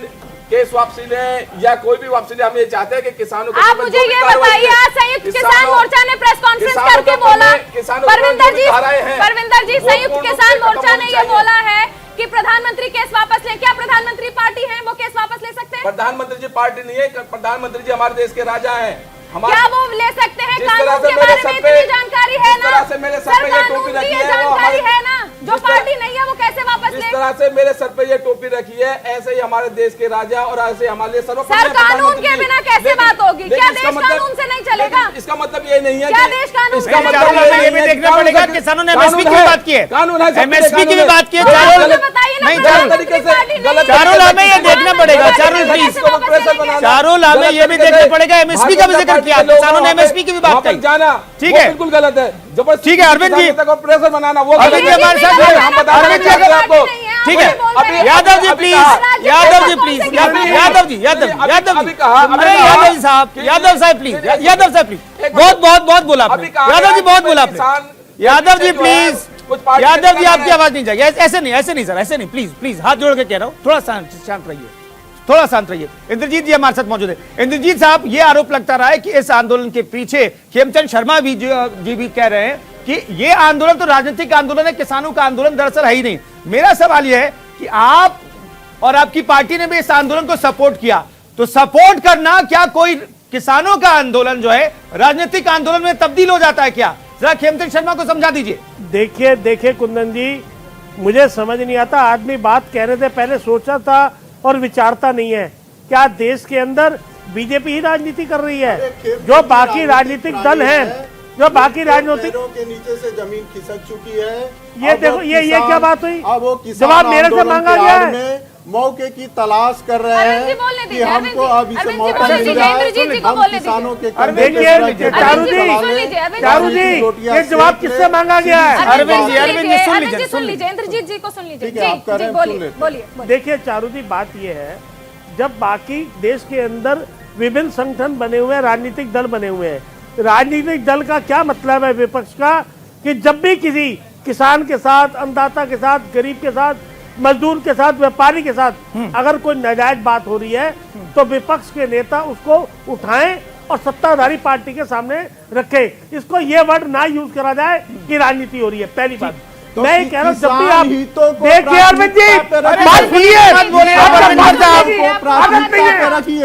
केस वापसी लें या कोई भी वापसी लें, हम ये चाहते हैं कि किसानों को। आप मुझे ये बताइए, आज संयुक्त किसान मोर्चा ने प्रेस कॉन्फ्रेंस करके बोला, परविंदर जी संयुक्त किसान मोर्चा ने ये बोला है कि प्रधानमंत्री केस वापस लें। क्या प्रधानमंत्री पार्टी है, वो केस वापस ले सकते हैं? प्रधानमंत्री जी पार्टी नहीं है, प्रधानमंत्री जी हमारे देश के राजा हैं। क्या वो ले सकते हैं? कानून के बारे में इतनी जानकारी है ना? सर कानून की ये जानकारी है ना? जो पार्टी नहीं है वो कैसे वापस ले? जिस तरह से मेरे सर पे ये टोपी रखी है, ऐसे ही हमारे देश के राजा और ऐसे हमारे लिए सर्वोपरि। सर कानून के बिना कैसे बात होगी? क्या देश कानून से नहीं चलेगा? इसका मतलब ये नहीं है क्या देश कानून? इसका मतलब ये भी देखना पड़ेगा, किसानों ने एमएसपी की बात की है, कानून है, एमएसपी की भी बात की है, चारों लाभ में ये देखना पड़ेगा, चारों लाभ में ये भी देखना पड़ेगा, एमएसपी का भी जिक्र किया, किसानों ने एमएसपी की भी बात की। जाना ठीक है, बिल्कुल गलत है, जबरदस्ती। ठीक है अरविंद जी, प्रेशर बनाना वो अरविंद जी हमारे साथ हम बता रहे हैं आपको। ठीक है Yadav ji please, Yadav ji please, Yadav ji please, बहुत बोला आपने, यादव जी बहुत बोला आपने, यादव जी प्लीज, यादव जी आपकी आवाज नहीं जाएगी, ऐसे नहीं सर, ऐसे नहीं, प्लीज हाथ जोड़ के कह रहा हूँ, थोड़ा शांत रहिए, थोड़ा शांत रहिए। इंद्रजीत जी हमारे साथ मौजूद है। इंद्रजीत साहब, ये आरोप लगता रहा है कि इस आंदोलन के पीछे खेमचंद शर्मा भी जी भी कह रहे हैं कि ये आंदोलन तो राजनीतिक आंदोलन है, किसानों का आंदोलन दरअसल है ही नहीं। मेरा सवाल यह है कि आप और आपकी पार्टी ने भी इस आंदोलन को सपोर्ट किया, तो सपोर्ट करना क्या कोई किसानों का आंदोलन जो है राजनीतिक आंदोलन में तब्दील हो जाता है क्या? जरा खेमचंद शर्मा को समझा दीजिए। देखिए कुंदन जी, मुझे समझ नहीं आता, आदमी बात कहने से पहले सोचा था और विचारता नहीं है। क्या देश के अंदर बीजेपी ही राजनीति कर रही है? जो बाकी राजनीतिक दल हैं, जो बाकी राजनीतिक के नीचे से जमीन खिसक चुकी है, ये देखो ये क्या बात हुई? अब वो जवाब मेरे से मांगा गया है, मौके की तलाश कर रहे हैं कि हमको अब इसे मौका मिल रहा है, हम किसानों के चारू जी ये जवाब किससे मांगा गया है? अरविंद जी सुन लीजिए, इंद्रजीत जी को सुन लीजिए, बोलिए। देखिए चारू जी, बात ये है, जब बाकी देश के अंदर विभिन्न संगठन बने हुए हैं, राजनीतिक दल बने हुए हैं, राजनीतिक दल का क्या मतलब है विपक्ष का कि जब भी किसी किसान के साथ, अन्नदाता के साथ, गरीब के साथ, मजदूर के साथ, व्यापारी के साथ अगर कोई नाजायज बात हो रही है तो विपक्ष के नेता उसको उठाएं और सत्ताधारी पार्टी के सामने रखें। इसको ये वर्ड ना यूज करा जाए कि राजनीति हो रही है। पहली बात तो मैं कह रहा हूँ, जब भी आप देखिए अरविंद जी बात सुनिए,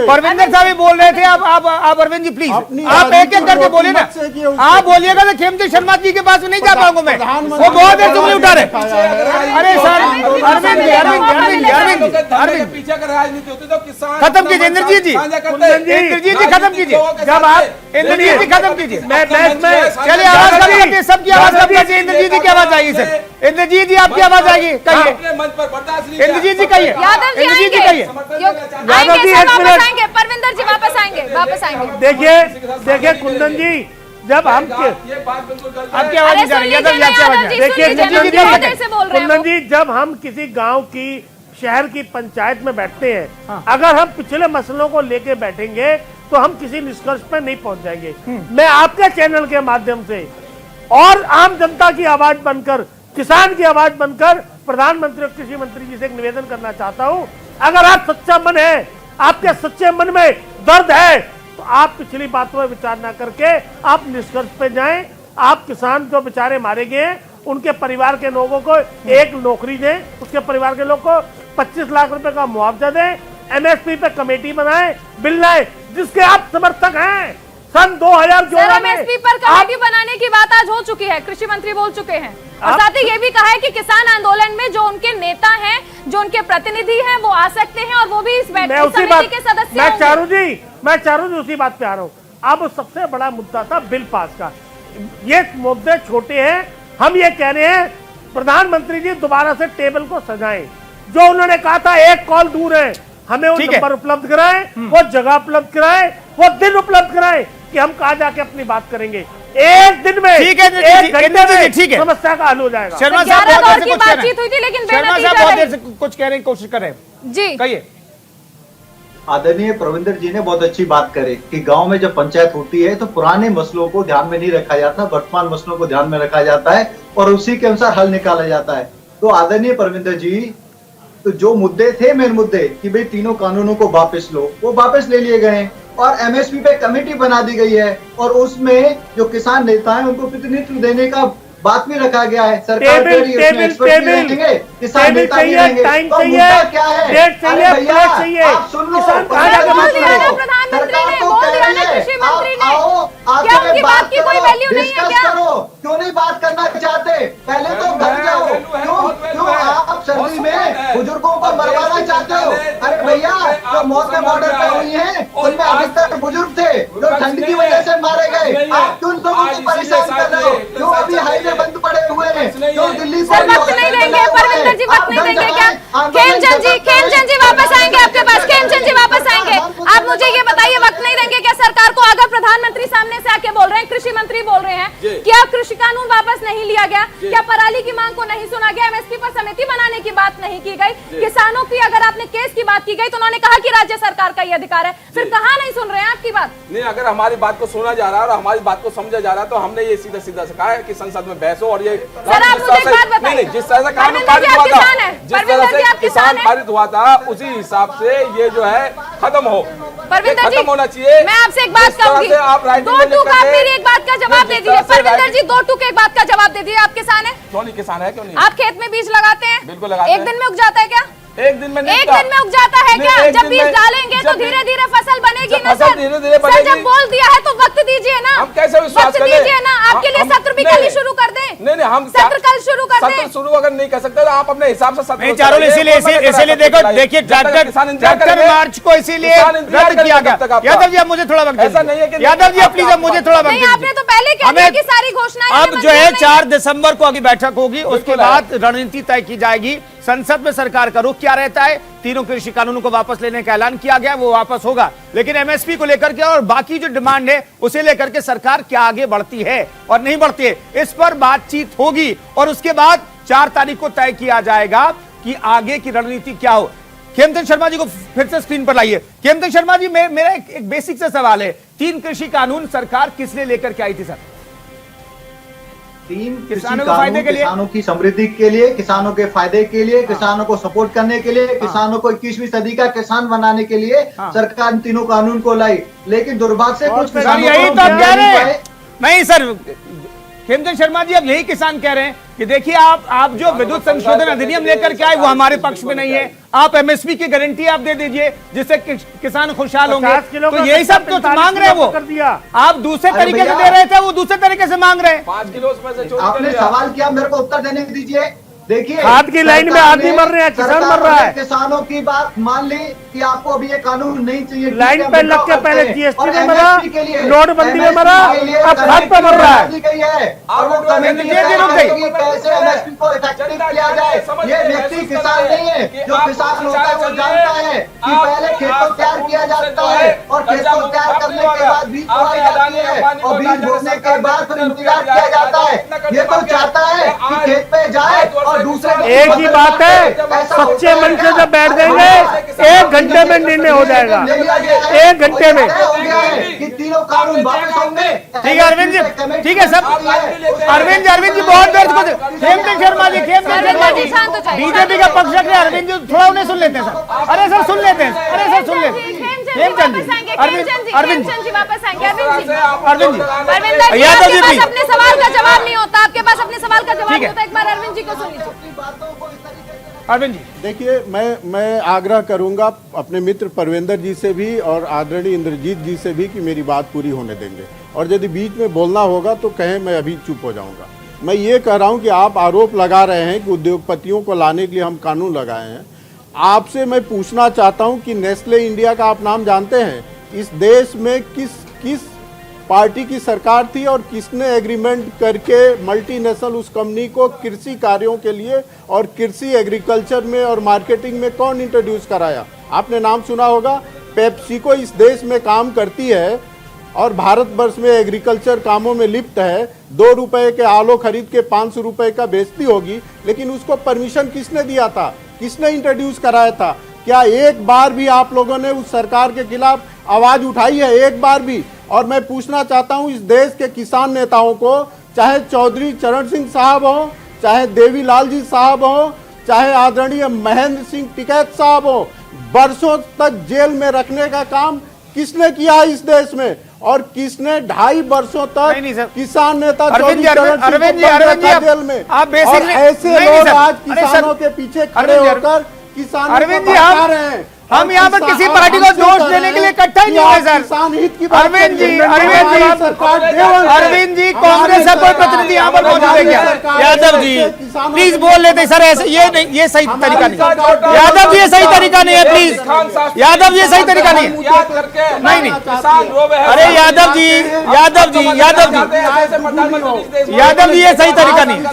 परविंदर साहब ही बोल रहे थे, आप अरविंद जी प्लीज आप एक करके बोलिए ना, आप बोलिएगा तो खेमचंद शर्मा जी के पास नहीं जा पाऊंगा मैं, वो बहुत देर चुगली उठा रहे। अरे सर अरविंद पीछे अगर राजनीति होती तो किसान खत्म कीजिए, इंद्रजीत जी खत्म कीजिए, जब आप इंद्रजीत जी खत्म कीजिए, चलिए आवाज कम करके सबकी आवाज कम कीजिए, इंद्रजीत जी की आवाज आवाज आएगी सर। इंद्रजीत जी आपकी आवाज आएगी, कहिए। अपने मंच पर बर्दाश्त नहीं इंद्रजीत जी कहिए, यादव जी इंद्रजीत जी आएंगे, कहिए। आएंगे सर, वापस आएंगे, परविंदर जी वापस आएंगे, वापस आएंगे। देखिए कुंदन जी, जब हम ये बात बिल्कुल गलत है। आपकी आवाज नहीं जा रही, यादव जी आपकी आवाज नहीं। देखिए कुंदन कुंदन जी, जब हम किसी गांव की शहर की पंचायत में बैठते हैं, अगर हम पिछले मसलों को लेके बैठेंगे तो हम किसी निष्कर्ष पर नहीं पहुंच जाएंगे। मैं आपके चैनल के माध्यम से और आम जनता की आवाज बनकर, किसान की आवाज बनकर प्रधानमंत्री और कृषि मंत्री जी से एक निवेदन करना चाहता हूं, अगर आप सच्चा मन है, आपके सच्चे मन में दर्द है, तो आप पिछली बातों पर विचार ना करके आप निष्कर्ष पे जाएं। आप किसान जो बेचारे मारे गए हैं, उनके परिवार के लोगों को एक नौकरी दें, उसके परिवार के लोग को 25 लाख रुपए का मुआवजा दें, एमएसपी पे कमेटी बनाएं, बिल लाएं, जिसके आप समर्थक हैं। सन 2014 में एमएसपी पर कमेटी बनाने की बात आज हो चुकी है, कृषि मंत्री बोल चुके हैं, और साथ ही ये भी कहा है कि किसान आंदोलन में जो उनके नेता हैं, जो उनके प्रतिनिधि हैं, वो आ सकते हैं और वो भी इस बैठक समिति के सदस्य मैं चारू जी उसी बात पे आ रहा हूँ। अब सबसे बड़ा मुद्दा था बिल पास का। ये मुद्दे छोटे हैं, हम ये कह रहे हैं प्रधानमंत्री जी दोबारा से टेबल को सजाएं। जो उन्होंने कहा था एक कॉल दूर है, हमें वो नंबर उपलब्ध कराएं, वो जगह उपलब्ध कराएं, वो दिन उपलब्ध कराएं कि हम कहाँ जाके अपनी बात करेंगे। एक दिन में, ठीक है, एक घंटे में ठीक है, समस्या का हल हो जाएगा। शर्मा साहब बहुत देर से बातचीत हुई थी, लेकिन शर्मा साहब बहुत देर से कुछ कहने की कोशिश कर रहे हैं जी, कहिए। आदरणीय प्रविंदर जी ने बहुत अच्छी बात करी कि गांव में जब पंचायत होती है तो पुराने मसलों को ध्यान में नहीं रखा जाता, वर्तमान मसलों को ध्यान में रखा जाता है और उसी के अनुसार हल निकाला जाता है। तो आदरणीय प्रविंदर जी, तो जो मुद्दे थे, मेन मुद्दे कि भाई तीनों कानूनों को वापस लो, वो वापस ले लिए गए और एमएसपी पे कमेटी बना दी गई है और उसमें जो किसान नेता हैं उनको प्रतिनिधित्व देने का बात भी रखा गया है। सरकार किसान नेता भी रहेंगे। टाइम तो चाहिए, मुद्दा क्या है? डेट चाहिए, प्लेट चाहिए। आप सुन लो, प्रधानमंत्री ने बोल दिया ना, कृषि मंत्री ने, क्या उनकी बात की कोई वैल्यू नहीं है क्या? क्यों नहीं बात करना चाहते? पहले तो घर जाओ। क्यों आप सर्दी में बुजुर्गों को मरवाना चाहते हो? अरे भैया, जो मौत के बॉर्डर पे हुई है उनमें अधिकतर बुजुर्ग थे जो ठंड की वजह से मारे गए। आप क्यों लोगों को परेशान कर रहे हो? क्यों अभी हाईवे बंद पड़े हुए हैं? जो दिल्ली सर वक्त नहीं देंगे, परविंदर जी वक्त नहीं देंगे क्या? खेमचंद जी वापस आएंगे आपके पास, खेमचंद जी वापस आएंगे। आप मुझे ये बताइए, वक्त नहीं देंगे क्या सरकार को? अगर प्रधानमंत्री सामने से आके बोल रहे हैं, कृषि मंत्री बोल रहे हैं, क्या कृषि कानून वापस नहीं लिया गया? क्या पराली की मांग को नहीं सुना गया? एमएसपी पर समिति बनाने की बात नहीं की गई? किसानों की अगर आपने केस की बात की गई तो उन्होंने कहा कि राज्य सरकार का ये अधिकार है। फिर कहाँ नहीं सुन रहे हैं आपकी बात? नहीं, अगर हमारी बात को सुना जा रहा है और हमारी बात को समझा जा रहा है तो हमने ये सीधा सीधा कहा है कि संसद में बहस हो। और ये सर आप मुझे एक बात बताइए, जिस तरह से कानून पारित हुआ था, जिस तरह से किसान पारित हुआ था, उसी हिसाब से ये जो है खत्म हो, खत्म होना चाहिए। मैं आपसे एक बात कहूंगी, दो टूक आप मेरी एक बात का जवाब दे दीजिए। परविंदर जी, दो टूक एक बात का जवाब दे दीजिए। आप किसान हैं? क्यों नहीं किसान है, क्यों नहीं? आप खेत में बीज लगाते हैं? बिल्कुल लगाते हैं। एक दिन में उग जाता है क्या? एक दिन में नहीं, एक दिन में उग जाता है क्या? जब बीज डालेंगे तो धीरे धीरे फसल बनेगी ना सर? सर जब बोल दिया है तो वक्त दीजिए ना, हम कैसे विश्वास वक्त दीजिए ना। आपके लिए सत्र भी कल ही शुरू कर दें। नहीं, हम सत्र कल शुरू कर दें। सत्र शुरू अगर नहीं कर सकते तो आप अपने हिसाब से सत्र चारों इसीलिए देखो, देखिए ट्रैक्टर मार्च को इसीलिए रद्द किया गया। यादव जी आप मुझे थोड़ा वक्त, ऐसा नहीं है कि यादव जी प्लीज अब मुझे थोड़ा वक्त, आपने तो पहले कह दिया कि सारी घोषणाएं अब जो है 4 दिसंबर को अगली बैठक होगी, उसके बाद रणनीति तय की जाएगी। संसद में सरकार का रुख क्या रहता है? तीनों कृषि कानूनों को वापस लेने का ऐलान किया गया, वो वापस होगा, लेकिन एमएसपी को लेकर के और बाकी जो डिमांड है उसे लेकर के सरकार क्या आगे बढ़ती है और नहीं बढ़ती है, इस पर बातचीत होगी और उसके बाद 4 तारीख को तय किया जाएगा कि आगे की रणनीति क्या हो। खेमचंद शर्मा जी को फिर से स्क्रीन पर लाइए। खेमचंद शर्मा जी, मेरा एक बेसिक सा सवाल है, 3 कृषि कानून सरकार किस लिए लेकर के आई थी सर? 3 किसानों के फायदे के लिए, किसानों की समृद्धि के लिए, किसानों के फायदे के लिए, किसानों को सपोर्ट करने के लिए, किसानों को 21वीं सदी का किसान बनाने के लिए सरकार इन तीनों कानून को लाई। लेकिन दुर्भाग्य से कुछ किसानों यही तो आप कह रहे हैं। नहीं सर, खेमचंद शर्मा जी अब यही किसान कह रहे हैं कि देखिए आप जो विद्युत संशोधन अधिनियम लेकर के आए वो हमारे पक्ष में नहीं है। आप एमएसपी की गारंटी आप दे दीजिए जिससे किसान खुशहाल होंगे। तो यही सब तो मांग रहे हैं वो, आप दूसरे तरीके से दे रहे थे, वो दूसरे तरीके से मांग रहे हैं। 5 किलो आपने सवाल किया, मेरे को उत्तर देने दीजिए। देखिए खाद की लाइन में आदमी मर रहे हैं, किसान मर रहा है। किसानों की बात मान ली कि आपको अभी ये कानून नहीं चाहिए, लाइन पे लग के पहले जीएसटी में मरा, नोटबंदी में मरा, अब खाद पे मर रहा है। और वो कमेटी कैसे एमएसपी को इफेक्टिव किया जाए। ये व्यक्ति किसान नहीं है, जो किसान होता है वो जानता है कि पहले खेत को तैयार किया जाता है और खेत को तैयार करने के बाद बीज बोई जाती है और बीज बोने के बाद फिर इंतजार किया जाता है। ये तो चाहता है कि खेत पे जाए और दूसरे एक ही बात है, सच्चे मन से जब बैठ जाएंगे 1 घंटे में निर्णय हो जाएगा, 1 घंटे में। कि तीनों कानून वापस होंगे। ठीक है अरविंद जी, ठीक है सब। अरविंद जी बहुत देर खेमचंद शर्मा जी, बीजेपी का पक्ष रख रहे हैं। अरविंद जी थोड़ा उन्हें सुन लेते हैं सर। अरे सर सुन लेते हैं, अरे सर सुन लेते हैं। खेमचंद जी, अरविंद जी वापस आएंगे। अरविंद जी, यादव जी प्लीज। अपने सवाल का जवाब नहीं होता, आपके पास अपने सवाल का जवाब नहीं होता। एक बार अरविंद जी को सुन लीजिए। अरविंद जी देखिए, मैं आग्रह करूंगा अपने मित्र परविंदर जी से भी और आदरणीय इंद्रजीत जी से भी कि मेरी बात पूरी होने देंगे, और यदि बीच में बोलना होगा तो कहें, मैं अभी चुप हो जाऊंगा। मैं ये कह रहा हूं कि आप आरोप लगा रहे हैं कि उद्योगपतियों को लाने के लिए हम कानून लगाए हैं। आपसे मैं पूछना चाहता हूं कि नेस्ले इंडिया का आप नाम जानते हैं? इस देश में किस पार्टी की सरकार थी और किसने एग्रीमेंट करके मल्टीनेशनल उस कंपनी को कृषि कार्यों के लिए और कृषि एग्रीकल्चर में और मार्केटिंग में कौन इंट्रोड्यूस कराया? आपने नाम सुना होगा। पेप्सिको इस देश में काम करती है और भारतवर्ष में एग्रीकल्चर कामों में लिप्त है। 2 रुपए के आलू खरीद के 500 रुपए का बेचती होगी, लेकिन उसको परमिशन किसने दिया था? किसने इंट्रोड्यूस कराया था? क्या एक बार भी आप लोगों ने उस सरकार के खिलाफ आवाज उठाई है? एक बार भी? और मैं पूछना चाहता हूं इस देश के किसान नेताओं को, चाहे चौधरी चरण सिंह साहब हो, चाहे देवीलाल जी साहब हो, चाहे आदरणीय महेंद्र सिंह टिकैत साहब हो, बरसों तक जेल में रखने का काम किसने किया है इस देश में? और किसने 2.5 वर्षों तक किसान नेता अरविंद जी जेल में? आप और ऐसे लोग आज किसानों के पीछे खड़े होकर किसानों अरविंद को जी बता रहे हैं। हम यहाँ पर किसी पार्टी को दोष देने के लिए इकट्ठा ही नहीं है सर। किसान हित की बात अरविंद जी सरकार कांग्रेस का कोई प्रतिनिधि यहाँ पर मौजूद है क्या? यादव जी प्लीज बोल लेते सर, ऐसे ये सही तरीका नहीं। यादव जी ये सही तरीका नहीं है, प्लीज यादव ये सही तरीका नहीं है। नहीं अरे यादव जी ये सही तरीका नहीं है।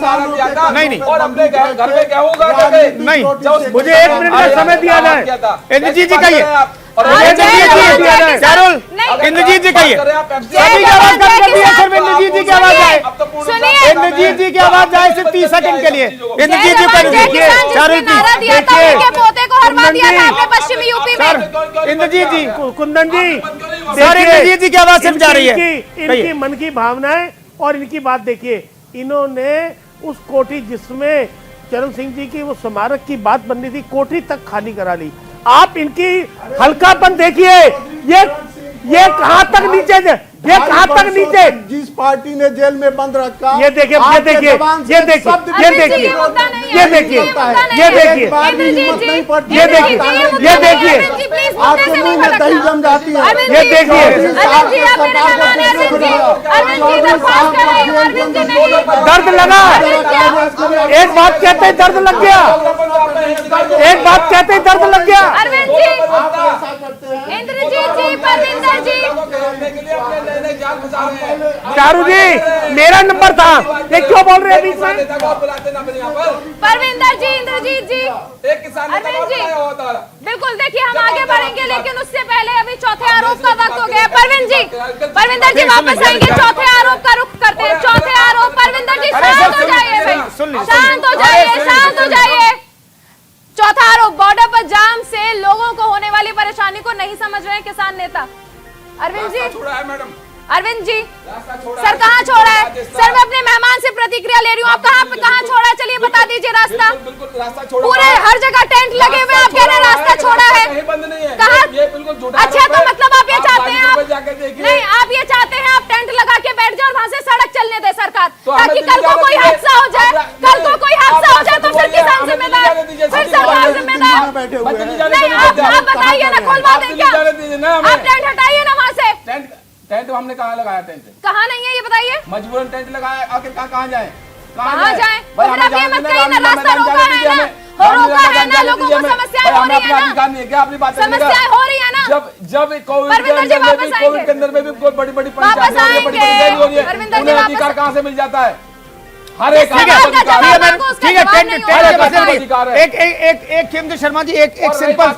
नहीं मुझे 1 मिनट का समय दिया जाए। इंद्रजीत जी कहिए, इंद्रजीत जी कहिए, सभी की आवाज कम कर दी है सर। इंद्रजीत जी की आवाज आए, इंद्रजीत जी की आवाज आए सिर्फ 30 सेकंड के लिए। इंद्रजीत जी कर दीजिए, पोते को हरवा दिया था आपने पश्चिमी यूपी में। इंद्रजीत जी, कुंदन जी, सर इंद्रजीत जी की आवाज सिर्फ जा रही है। इनकी मन की भावनाएं और इनकी बात देखिए। इन्होंने उस कोठी जिसमें चरण सिंह जी की वो स्मारक की बात बननी थी, कोठी तक खाली करा ली। आप इनकी हल्कापन देखिए, ये कहां तक नीचे, ये कहां तक नीचे। जिस पार्टी ने जेल में बंद रखा, ये देखिए, ये देखिए, ये देखिए, ये देखिए, ये देखिए, ये देखिए, ये देखिए, ये देखिए, आपके मुंह में दही जम जाती है। ये देखिए, दर्द लगा। एक बात कहते ही दर्द लग गया, एक बात कहते ही दर्द लग गया। अरविंद जी, इंद्रजीत जी, परविंदर जी, चारू जी, मेरा नंबर था, ये क्यों बोल रहे हैं बीच में? परविंदर जी, इंद्रजीत जी, अरविंद जी, बिल्कुल देखिए हम आगे बढ़ेंगे, लेकिन उससे पहले अभी चौथे आरोप का वक्त हो गया। परविंदर जी वापस आएंगे, चौथे आरोप का रुख करते हैं। चौथे आरोप, परविंदर जी शांत हो जाइए भाई, शांत हो जाइए, शांत हो जाइए। चौथा आरोप, बॉर्डर पर जाम से लोगों को होने वाली परेशानी को नहीं समझ रहे हैं किसान नेता। अरविंद जी, अरविंद जी, सर कहाँ छोड़ा है? सर मैं अपने मेहमान से प्रतिक्रिया ले रही हूँ, आप कहाँ छोड़ा है? चलिए बता दीजिए रास्ता। पूरे हर जगह टेंट लगे हुए, आप कह रहे हैं रास्ता छोड़ा है, कहाँ? अच्छा तो मतलब आप ये चाहते हैं, नहीं आप ये चाहते हैं आप टेंट लगा के बैठ जाओ और वहाँ से सड़क चलने दे सरकार, ताकि कल को कोई हादसा हो जाए, कल को कोई हादसा हो जाए तो फिर किसान जिम्मेदार, फिर सरकार जिम्मेदार। नहीं आप बताइए ना, खुलवा दें क्या? आप टेंट हटाइए ना वहाँ से। टेंट हमने कहाँ लगाया? टेंट कहाँ नहीं है ये बताइए। मजबूरन टेंट लगाया, आखिर कहाँ जाए? कहाँ जाए? फिर आप ये मत कहिए ना, रास्ता रोका है ना, रोका है ना, लोगों को समस्याएं हो रही है ना, समस्याएं हो रही है ना। जब परविंदर जी वापस आएंगे, कोविड के अंदर में भी कोई बड़ी बड़ी वापस आएंगे, परविंदर जी अधिकार कहाँ से मिल जाता है? हर एक एक खेमचंद शर्मा जी, एक सिंपल,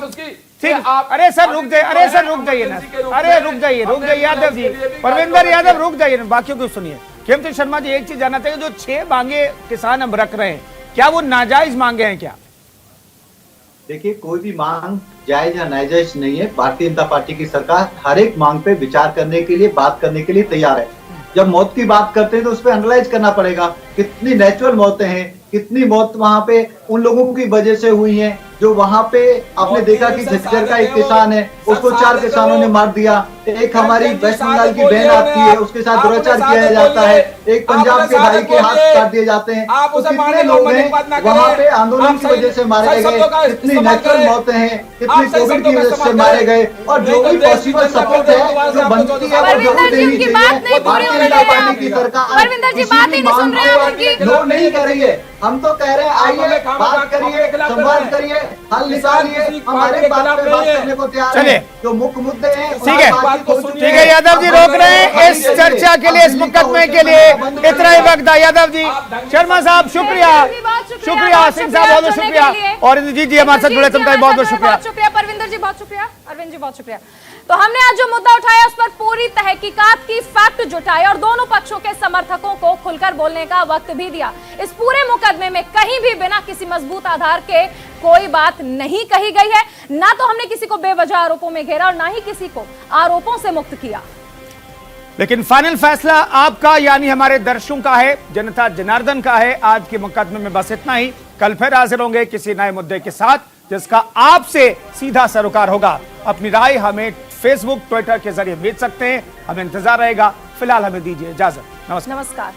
ठीक, अरे सर रुक जाइए, अरे सर रुक जाइए ना, अरे रुक जाइए यादव जी, परविंदर यादव रुक जाइए ना, बाकियों को सुनिए। खेमचंद शर्मा जी एक चीज जानना चाहिए, जो 6 मांगे किसान अब रख रहे हैं, क्या वो नाजायज मांगे हैं क्या? देखिए, कोई भी मांग जायज या नाजायज नहीं है। भारतीय जनता पार्टी की सरकार हर एक मांग पे विचार करने के लिए, बात करने के लिए तैयार है। जब मौत की बात करते हैं तो उस पर एनालाइज करना पड़ेगा, कितनी नेचुरल मौतें हैं, कितनी मौत वहां पे उन लोगों की वजह से हुई हैं जो वहां पे आपने देखा कि झज्जर का एक किसान है, उसको 4 किसानों ने मार दिया। एक हमारी वेस्ट बंगाल की बहन आती है, उसके साथ दुराचार किया जाता है। एक पंजाब के भाई के हाथ काट दिए जाते हैं। तो कितने लोग हैं वहां पे आंदोलन की वजह से मारे गए, कितनी नेचुरल मौतें हैं, कितनी कोविड की वजह से मारे गए। और जो भी पॉसिबल सपोर्ट है जो बनती है वो जरूर देनी चाहिए। भारतीय जनता पार्टी की सरकार नहीं कर रही है। हम तो कह रहे हैं आइए बात करिए, संवाद करिए, हल निकालिए, हमारे बात पे बात करने को तैयार है। जो मुख्य मुद्दे हैं ठीक है यादव जी रोक रहे हैं इस चर्चा के लिए, इस मुकदमे के लिए इतना ही वक्त था। यादव जी, शर्मा साहब शुक्रिया, शुक्रिया, सिंह साहब बहुत बहुत शुक्रिया, और इंद्रजीत जी हमारे साथ जुड़े, तुमका बहुत बहुत शुक्रिया, परविंदर जी बहुत शुक्रिया, अरविंद जी बहुत शुक्रिया। तो हमने आज जो मुद्दा उठाया उस पर पूरी तहकीकात की फैक्ट जुटाई और दोनों पक्षों के समर्थकों को खुलकर बोलने का वक्त भी दिया। इस पूरे मुकदमे में कहीं भी बिना किसी मजबूत आधार के कोई बात नहीं कही गई है। ना तो हमने किसी को बेवजह आरोपों में घेरा और ना ही किसी को आरोपों से मुक्त किया। लेकिन फाइनल फैसला आपका, यानी हमारे दर्शकों का है, जनता जनार्दन का है। आज के मुकदमे में बस इतना ही। कल फिर हाजिर होंगे किसी नए मुद्दे के साथ जिसका आपसे सीधा सरोकार होगा। अपनी राय हमें फेसबुक, ट्विटर के जरिए भेज सकते हैं, हमें इंतजार रहेगा। फिलहाल हमें दीजिए इजाजत। नमस्कार।